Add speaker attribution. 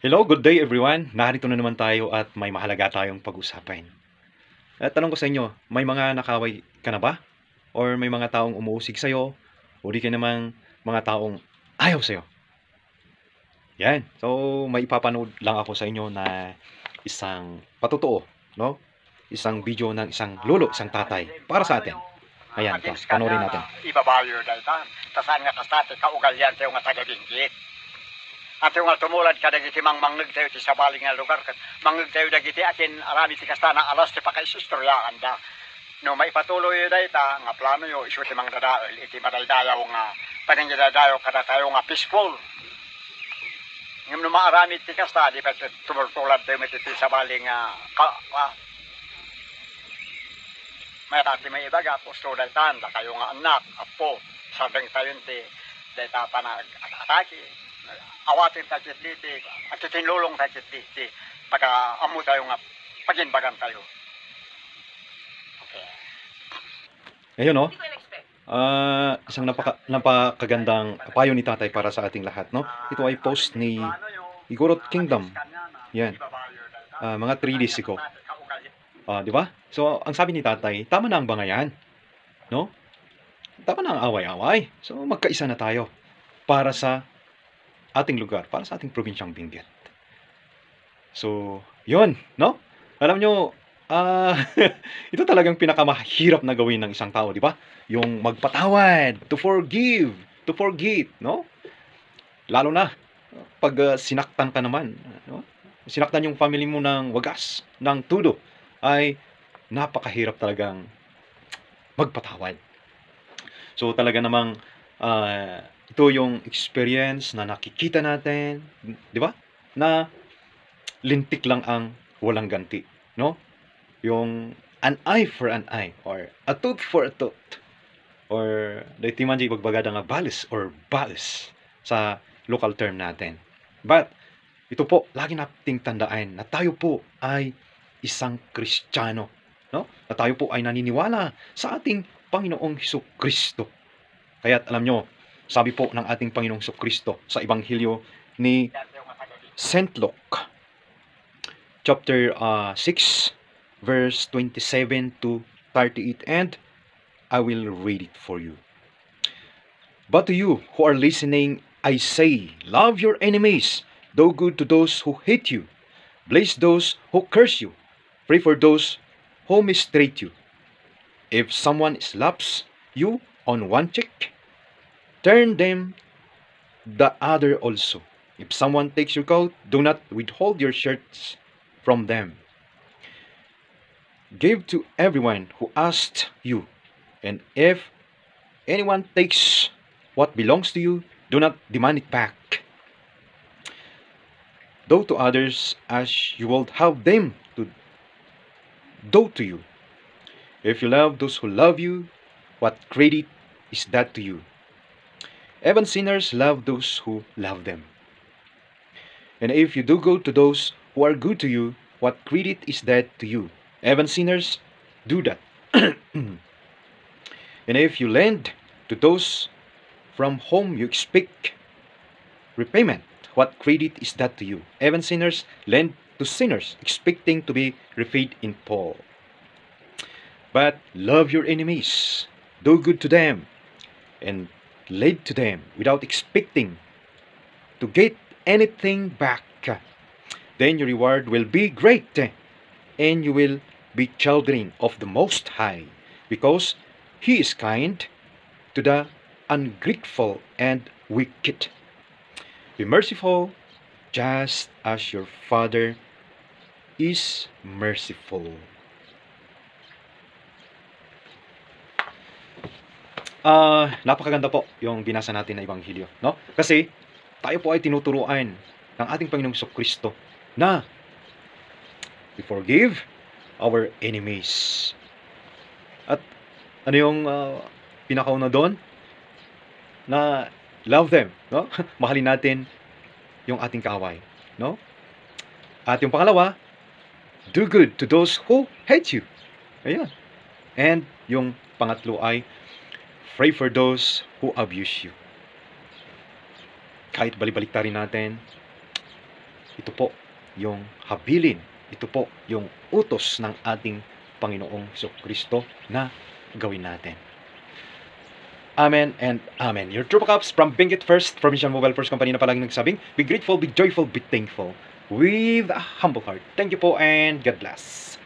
Speaker 1: Hello, good day everyone. Narito na naman tayo at may mahalaga tayong pag-usapan. At tanong ko sa inyo, may mga nakaway ka na ba? Or may mga taong umuusig sa'yo? O di ka namang mga taong ayaw sa'yo? Yan. So, may ipapanood lang ako sa inyo na isang patotoo, no? Isang video ng isang lolo, isang tatay, para sa atin. Ayan, ito. Panoorin natin.
Speaker 2: Ibabayo na itan. Tasan nga kastate kaugalyan tayo nga taga-binggit. At yung nga tumulad ka dagiti mangmangag tayo ti sa baling nga lugar. Mangag tayo dagiti atin arami ti kastana alas ti pakaisustoryahan da. No maipatuloy da ita nga plano yo isu ti mangdadaol iti madaydayaw nga panangyadadayo kada tayo nga peaceful. Ngam no maarami ti kasta di pa tumultulad tayo ti sa baling nga may tati may ibaga pusto daytan da kayo nga anak apo sabeng tayo ti dayta pa na atake awatin takit diti at tinulong takit diti pagka amu tayo nga paginbagan tayo. Okay.
Speaker 1: Ayun, no? Isang napakagandang payo ni tatay para sa ating lahat, no? Ito ay post ni Igorot Kingdom. Yan. Mga 3 days ago. Di ba? So, ang sabi ni tatay, tama na ang bangayan. No? Tama na ang away-away. So, magkaisa na tayo para sa ating lugar, para sa ating probinsyang Benguet. So, yun, no? Alam nyo, ito talagang pinakamahirap na gawin ng isang tao, di ba? Yung magpatawad, to forgive, to forget, no? Lalo na, pag sinaktan ka naman, no? Sinaktan yung family mo ng wagas, ng tudo, ay napakahirap talagang magpatawad. So talaga namang ito yung experience na nakikita natin, di ba? Na lintik lang ang walang ganti, no? Yung an eye for an eye or a tooth for a tooth or dayti man di bagbaga nga balis or balis sa local term natin. But ito po, lagi nating tandaan na tayo po ay isang Kristiyano, no? Na tayo po ay naniniwala sa ating Panginoong Hesukristo. Kaya't alam nyo, sabi po ng ating Panginoong Hesukristo sa Ebanghelyo ni St. Luke, chapter 6, verse 27 to 38, and I will read it for you. But to you who are listening, I say, love your enemies, do good to those who hate you, bless those who curse you, pray for those who mistreat you. If someone slaps you on one cheek, turn them the other also. If someone takes your coat, do not withhold your shirts from them. Give to everyone who asks you, and if anyone takes what belongs to you, do not demand it back. Do to others as you would have them to do to you. If you love those who love you, what credit is that to you? Even sinners love those who love them. And if you do good to those who are good to you, what credit is that to you? Even sinners do that. And if you lend to those from whom you expect repayment, what credit is that to you? Even sinners lend to sinners, expecting to be repaid in full. But love your enemies, do good to them, and lend to them without expecting to get anything back. Then your reward will be great, and you will be children of the Most High, because He is kind to the ungrateful and wicked. Be merciful, just as your Father is merciful. Napakaganda po yung binasa natin na Ebanghelyo, no? Kasi tayo po ay tinuturuan ng ating Panginoong Jesucristo na we forgive our enemies. At ano yung pinakauna doon? Na love them, no? Mahalin natin yung ating kaaway, no? At yung pangalawa, do good to those who hate you. Ayan. And yung pangatlo ay pray for those who abuse you. Kahit balik-baliktarin natin, Ito po yung habilin. Ito po yung utos ng ating Panginoong Kristo na gawin natin. Amen and Amen. Your True Caps from Benguet First Provincial Mobile First Company na palaging nagsabing, be grateful, be joyful, be thankful with a humble heart. Thank you po and God bless.